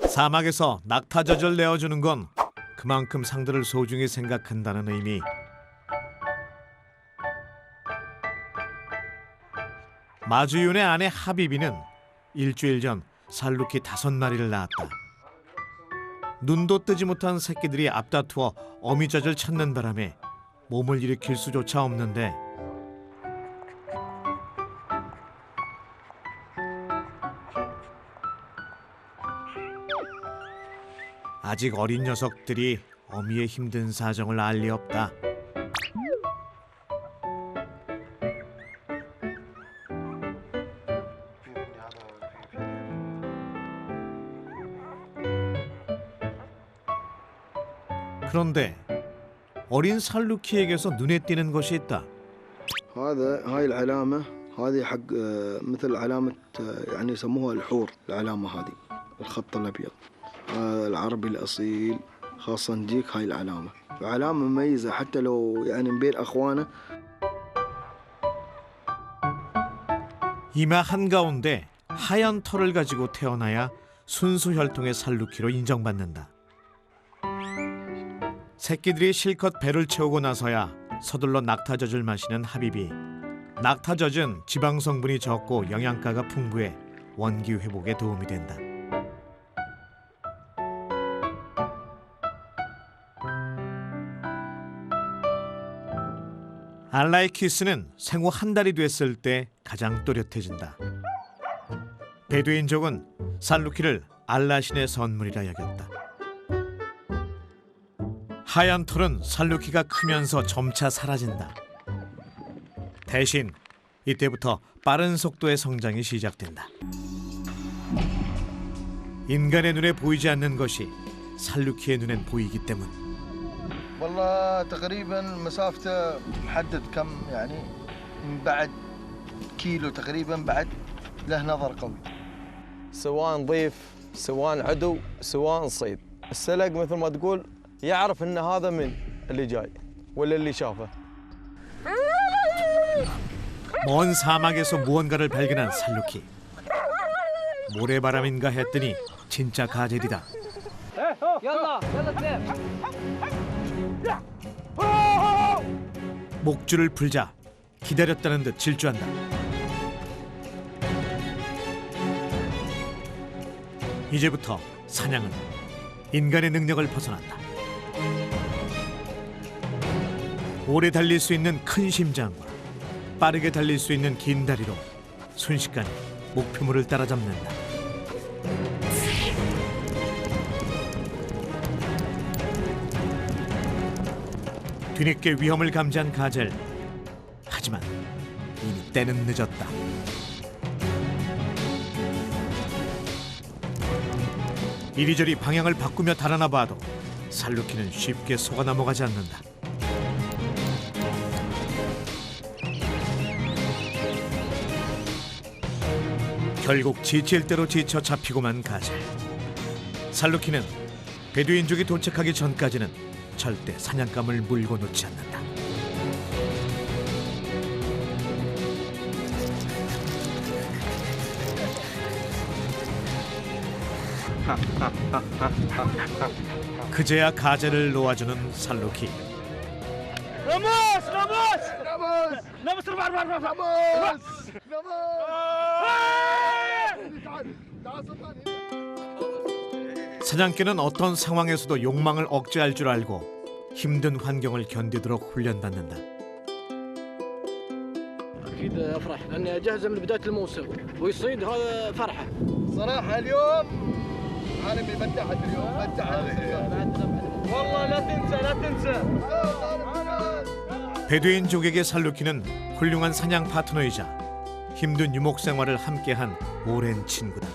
사막에서 낙타젖을 내어주는 건 그만큼 상대를 소중히 생각한다는 의미. 마주윤의 아내 하비비는 일주일 전 살루키 5마리를 낳았다. 눈도 뜨지 못한 새끼들이 앞다투어 어미젖을 찾는 바람에 몸을 일으킬 수조차 없는데 아직 어린 녀석들이 어미의 힘든 사정을 알 리 없다. 그런데 어린 살루키에게서 눈에 띄는 것이 있다. هاي العلامة هذه حق مثل علامة يعني يسموها الحور العلامة هذه الخط الأبيض هذا العربي الأصيل خاصة نجيك هاي العلامة علامة مميزة حتى لو يعني من بين أخوانه. 이마 한가운데 하얀 털을 가지고 태어나야 순수 혈통의 살루키로 인정받는다. 새끼들이 실컷 배를 채우고 나서야 서둘러 낙타젖을 마시는 하비비. 낙타젖은 지방 성분이 적고 영양가가 풍부해 원기 회복에 도움이 된다. 알라이키스는 생후 한 달이 됐을 때 가장 또렷해진다. 베두인족은 살루키를 알라신의 선물이라 여겼다. 하얀 털은 살루키가 크면서 점차 사라진다. 대신 이때부터 빠른 속도의 성장이 시작된다. 인간의 눈에 보이지 않는 것이 살루키의 눈엔 보이기 때문. والله تقريبا مسافته محدد كم يعني من بعد كيلو تقريبا بعد له نظر قوي. سواء نظيف سواء عدو سواء صيد السلق مثل ما تقول يعرف ان هذا من اللي جاي ولا اللي شافه. 먼 사막에서 무언가를 발견한 살루키. 모래바람인가 했더니 진짜 가젤이다. 목줄을 풀자 기다렸다는 듯 질주한다. 이제부터 사냥은 인간의 능력을 벗어난다. 오래 달릴 수 있는 큰 심장과 빠르게 달릴 수 있는 긴 다리로 순식간에 목표물을 따라잡는다. 뒤늦게 위험을 감지한 가젤. 하지만 이미 때는 늦었다. 이리저리 방향을 바꾸며 달아나 봐도 살루키는 쉽게 속아 넘어가지 않는다. 결국 지칠 대로 지쳐 잡히고만 가젤. 살루키는 베두인족이 도착하기 전까지는 절대 사냥감을 물고 놓지 않는다. 그제야 가젤을 놓아주는 살루키. 사냥개는 어떤 상황에서도 욕망을 억제할 줄 알고 힘든 환경을 견디도록 훈련받는다. أكيد أفرح لأني أجهزه من بداية الموسم ويصيد هذا فرحة. صراحة اليوم أنا مبدع اليوم مبدع والله لا تنسى لا تنسى. 베두인족에게 살루키는 훌륭한 사냥 파트너이자 힘든 유목 생활을 함께한 오랜 친구다.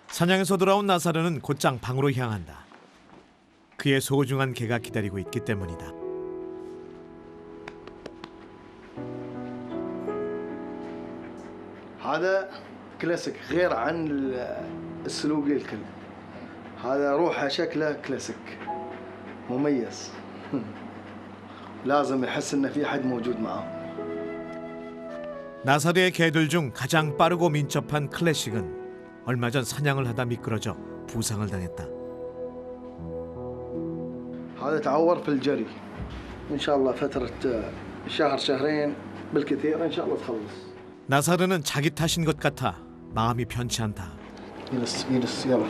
사냥에서 돌아온 나사르는 곧장 방으로 향한다. 그의 소중한 개가 기다리고 있기 때문이다. هذا كلاسيك غير عن السلوقي الكل. هذا روحه شكله كلاسيك مميز. لازم يحس ان في حد موجود معاه. 나사대의 개들 중 가장 빠르고 민첩한 클래식은 얼마 전 사냥을 하다 미끄러져 부상을 당했다. هذا تعور في الجري ان شاء الله فتره شهر شهرين بالكثير ان شاء الله تخلص. 나사르는 자기 탓인 것 같아 마음이 편치 않다. يلس يلا.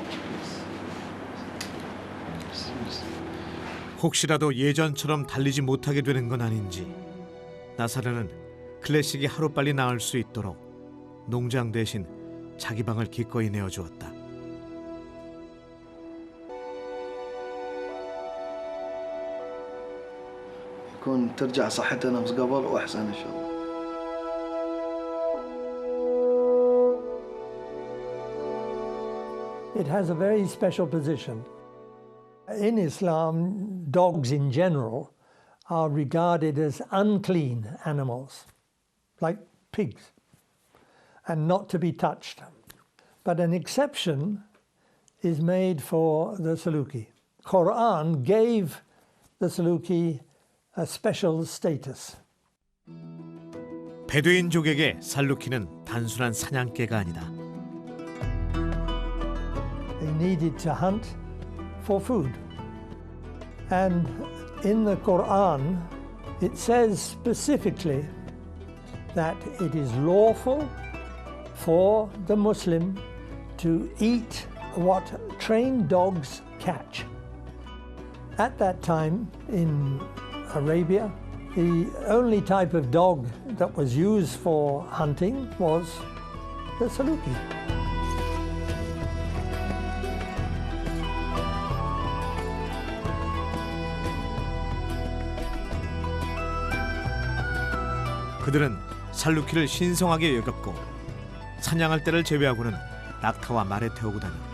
혹시라도 예전처럼 달리지 못하게 되는 건 아닌지 나사르는 클래식이 하루빨리 나을 수 있도록 농장 대신 자기 방을 기꺼이 내어주었다. يكون ترجع صحته نفس قبل واحسن ان شاء الله. It has a very special position. In Islam, dogs in general are regarded as unclean animals, like pigs, and not to be touched. But an exception is made for the Saluki. Quran gave the Saluki a special status. 베두인족에게 살루키는 단순한 사냥개가 아니다. They needed to hunt for food. And in the Quran, it says specifically that it is lawful for the Muslim to eat what trained dogs catch. At that time in Arabia, the only type of dog that was used for hunting was the Saluki. 그들은 살루키를 신성하게 여겼고 사냥할 때를 제외하고는 낙타와 말에 태우고 다녔다.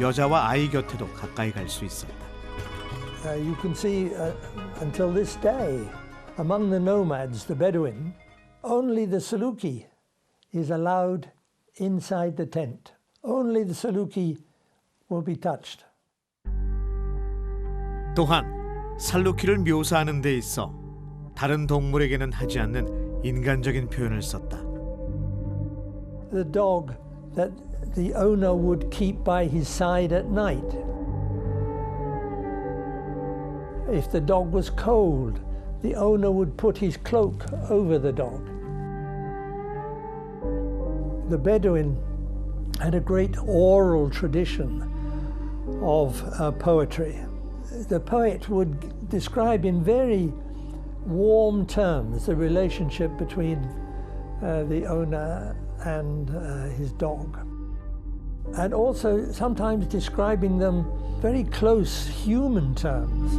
여자와 아이 곁에도 가까이 갈 수 있었다. You can see until this day, among the nomads, the Bedouin, only the Saluki is allowed inside the tent. Only the Saluki will be touched. 또한 살루키를 묘사하는 데 있어 다른 동물에게는 하지 않는 인간적인 표현을 썼다. The dog that the owner would keep by his side at night. If the dog was cold, the owner would put his cloak over the dog. The Bedouin had a great oral tradition of poetry. The poet would describe in very warm terms the relationship between the owner and his dog, and also sometimes describing them very close human terms.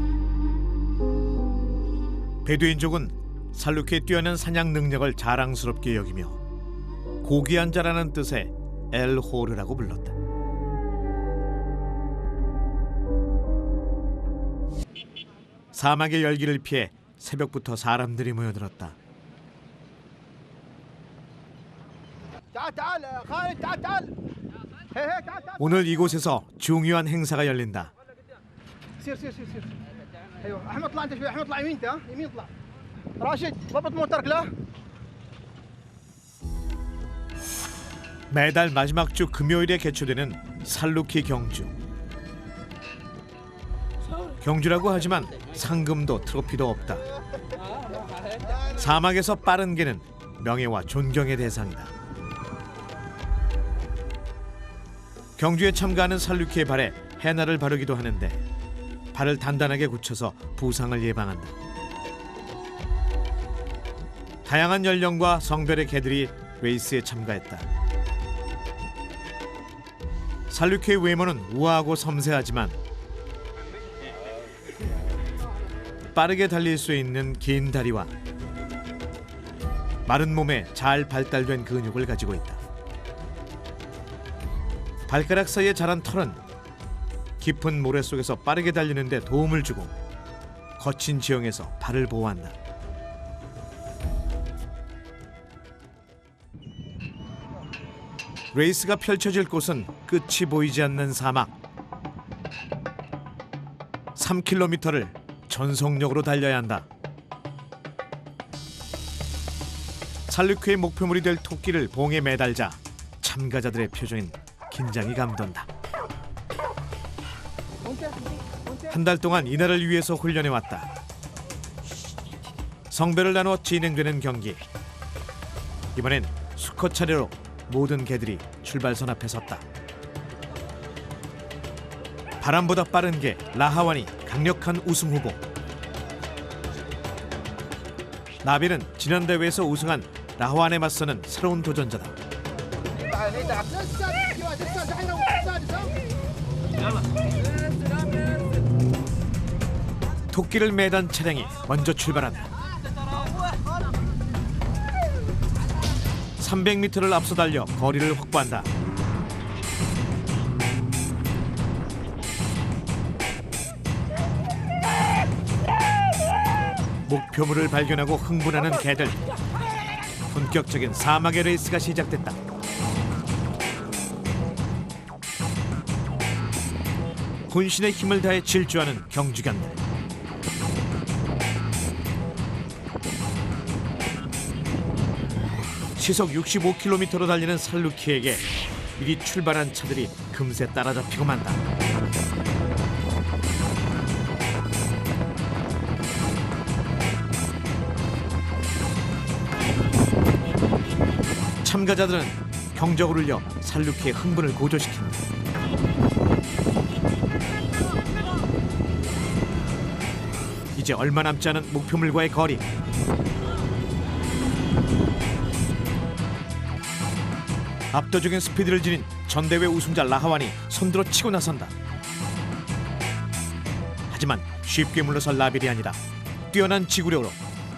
베두인족은 살루키의 뛰어난 사냥 능력을 자랑스럽게 여기며 고귀한 자라는 뜻의 엘호르라고 불렀다. 사막의 열기를 피해 새벽부터 사람들이 모여들었다. 오늘 이곳에서 중요한 행사가 열린다. 매달 마지막 주 금요일에 개최되는 살루키 경주. 경주라고 하지만 상금도 트로피도 없다. 사막에서 빠른 개는 명예와 존경의 대상이다. 경주에 참가하는 살루키의 발에 해나를 바르기도 하는데 발을 단단하게 굳혀서 부상을 예방한다. 다양한 연령과 성별의 개들이 레이스에 참가했다. 살루키의 외모는 우아하고 섬세하지만 빠르게 달릴 수 있는 긴 다리와 마른 몸에 잘 발달된 근육을 가지고 있다. 발가락 사이에 자란 털은 깊은 모래 속에서 빠르게 달리는 데 도움을 주고 거친 지형에서 발을 보호한다. 레이스가 펼쳐질 곳은 끝이 보이지 않는 사막. 3km를 전속력으로 달려야 한다. 살루키의 목표물이 될 토끼를 봉에 매달자 참가자들의 표정엔 긴장이 감돈다. 한 달 동안 이날을 위해서 훈련해왔다. 성배를 나누어 진행되는 경기. 이번엔 수컷 차례로 모든 개들이 출발선 앞에 섰다. 바람보다 빠른 개 라하완이 강력한 우승 후보. 나빌은 지난 대회에서 우승한 라하완에 맞서는 새로운 도전자다. 토끼를 매단 차량이 먼저 출발한다. 300m를 앞서 달려 거리를 확보한다. 목표물을 발견하고 흥분하는 개들. 본격적인 사막의 레이스가 시작됐다. 혼신의 힘을 다해 질주하는 경주견들. 시속 65km로 달리는 살루키에게 미리 출발한 차들이 금세 따라잡히고 만다. 참가자들은 경적을 울려 살루키의 흥분을 고조시킨다. 이제 얼마 남지 않은 목표물과의 거리. 압도적인 스피드를 지닌 전대회 우승자 라하완이 손들어 치고 나선다. 하지만 쉽게 물러설 나빌이 아니라 뛰어난 지구력으로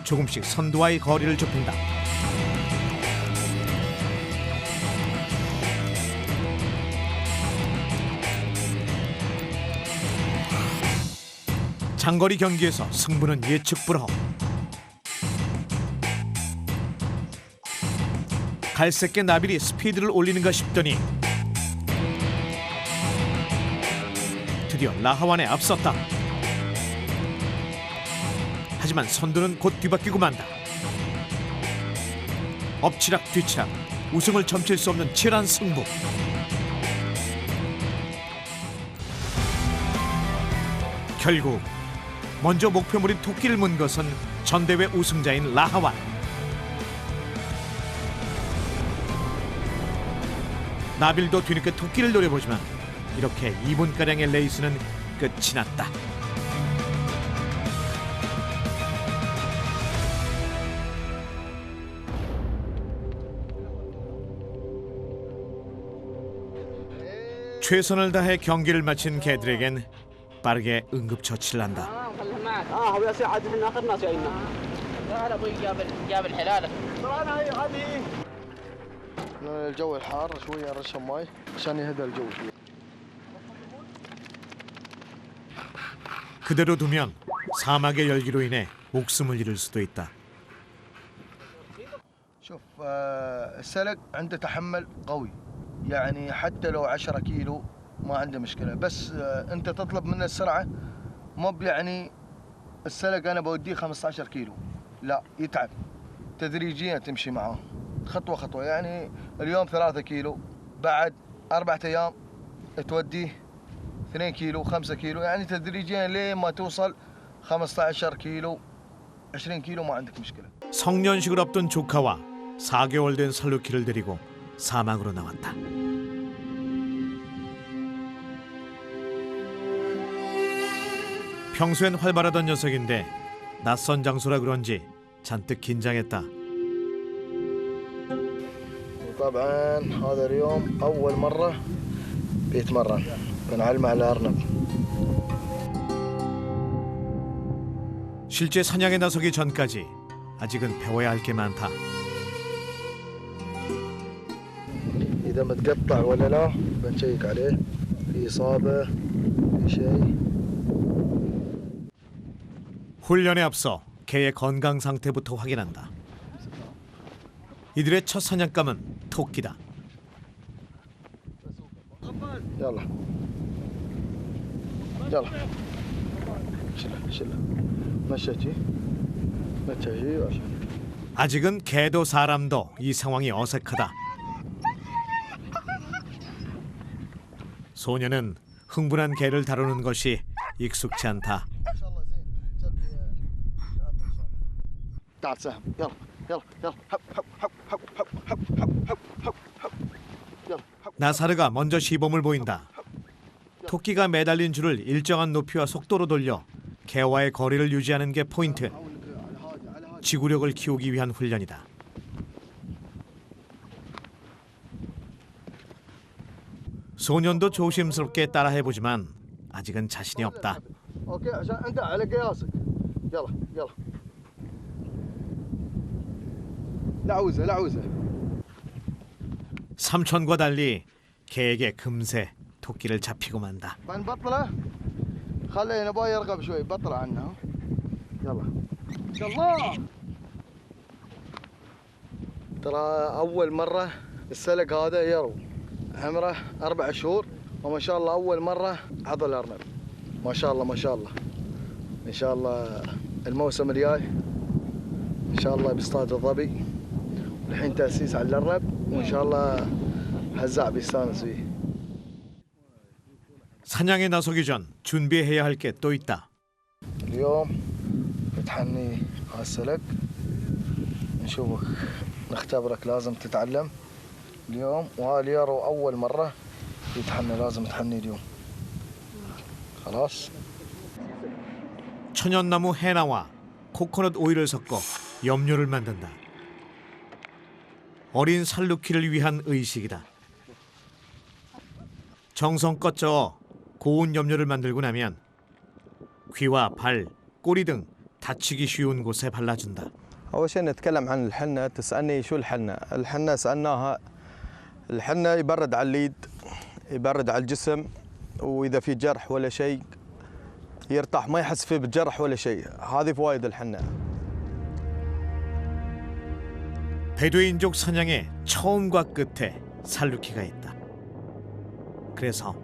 조금씩 선두와의 거리를 좁힌다. 장거리 경기에서 승부는 예측 불허. 갈색개 나빌이 스피드를 올리는가 싶더니 드디어 라하완에 앞섰다. 하지만 선두는 곧 뒤바뀌고 만다. 엎치락 뒤치락 우승을 점칠 수 없는 치열한 승부. 결국 먼저 목표물인 토끼를 문 것은 전대회 우승자인 라하완. 나빌도 뒤늦게 토끼를 노려보지만 이렇게 2분가량의 레이스는 끝이 났다. 최선을 다해 경기를 마친 개들에겐 빠르게 응급처치를 한다. الجو الحار شويه نرشهم ماي عشان يهدى الجو شويه. 그대로 두면 사막의 열기로 인해 목숨을 잃을 수도 있다. شوف السلق عنده تحمل قوي يعني حتى لو 10 كيلو ما عنده مشكله بس انت تطلب منه السرعه مو يعني السلق انا بوديه 15 كيلو لا يتعب تدريجيا تمشي معاه خطوه خطوه يعني اليوم 3 كيلو بعد 4 ايام توديه 2 كيلو 5 كيلو يعني تدريجيا لين ما توصل 15 كيلو 20 كيلو ما عندك مشكله. 성년식을 앞둔 조카와 4개월 된 살루키를 데리고 사막으로 나왔다. 평소엔 활발하던 녀석인데 낯선 장소라 그런지 잔뜩 긴장했다. طبعا هذا اليوم اول مره بيتمرن بنعلمه على الارنب. 실제 사냥에 나서기 전까지 아직은 배워야 할 게 많다. اذا متقطع ولا لا بنشيك عليه في اصابه في شيء. 훈련에 앞서 개의 건강 상태부터 확인한다. 이들의 첫 사냥감은 토끼다. يلا يلا شله مشيتي مشيتي عشان 아직은 개도 사람도 이 상황이 어색하다. 소녀는 흥분한 개를 다루는 것이 익숙치 않다. تعال سهم يلا يلا يلا هب هب هب هب هب هب هب هب هب هب يلا هب 나사르가 먼저 시범을 보인다. 토끼가 매달린 줄을 일정한 높이와 속도로 돌려 개와의 거리를 유지하는 게 포인트. 지구력을 키우기 위한 훈련이다. 소년도 조심스럽게 따라해보지만 아직은 자신이 없다. اوكي عشان انت على قياسك يلا يلا لعوزه لعوزه 삼촌과 달리 개에게 금세 토끼를 잡히고 만다. بنبطله خليه نبغى يرغب شوي بطل عنه يلا يلا ترى اول مره السلق هذا يرو عمره 4 شهور وما شاء الله اول مره عض الارنب ما شاء الله ما شاء الله ان شاء الله الموسم الجاي ان شاء الله بيصطاد الظبي والحين تاسيس على الارنب وان شاء الله هزاع بيستانس فيه 사냥에 나서기 전 준비해야 할 게 또 있다. اليوم بتحني على السلق نشوفك نختبرك لازم تتعلم اليوم واليارو أول مرة يتحنى لازم تحني اليوم خلاص 천연나무 해나와 코코넛 오일을 섞어 염료를 만든다. 어린 살루키를 위한 의식이다. 정성껏 저어 고운 염료를 만들고 나면 귀와 발, 꼬리 등 다치기 쉬운 곳에 발라준다. أول شيء نتكلم عن الحنة. تسألني شو الحنة؟ الحنة سألناها الحنة يبرد على اليد يبرد على الجسم وإذا في جرح ولا شيء يرتاح ما يحس فيه بالجرح ولا شيء. هذه فوائد الحنة. 베두인족 사냥의 처음과 끝에 살루키가 있다. 그래서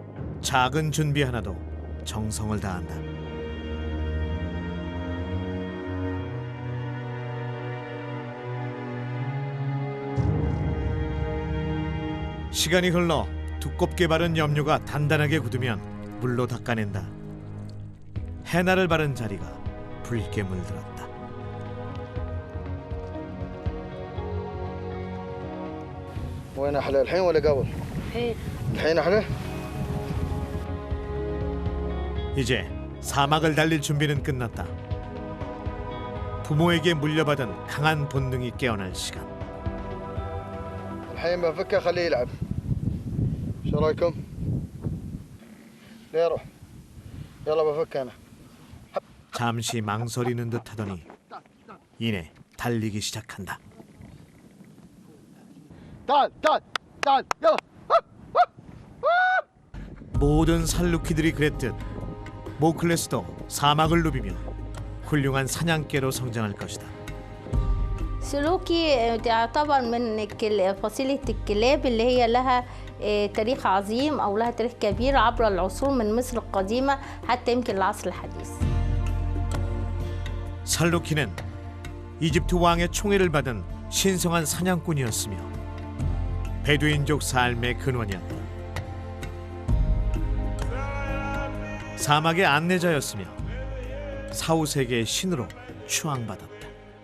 작은 준비 하나도 정성을 다한다. 시간이 흘러 두껍게 바른 염료가 단단하게 굳으면 물로 닦아낸다. 해나를 바른 자리가 붉게 물들었다. وين أحلى الحين ولا قبل؟ الحين أحلى؟ 이제 사막을 달릴 준비는 끝났다. 부모에게 물려받은 강한 본능이 깨어날 시간. الحين بفكه خليه يلعب شو رايكم؟ ليه روح يلا بفك أنا 잠시 망설이는 듯하더니 이내 달리기 시작한다. تعال تعال تعال يلا 모든 살루키들이 그랬듯 모클레스도 사막을 누비며 훌륭한 사냥개로 성장할 것이다. سلوكي تعتبر من فصيلة الكلاب اللي هي لها تاريخ عظيم أو لها تاريخ كبير عبر العصور من مصر القديمة حتى يمكن العصر الحديث. 살루키는 이집트 왕의 총애를 받은 신성한 사냥꾼이었으며 베두인족 삶의 근원이었다. 사막의 안내자였으며 사후세계의 신으로 추앙받았다.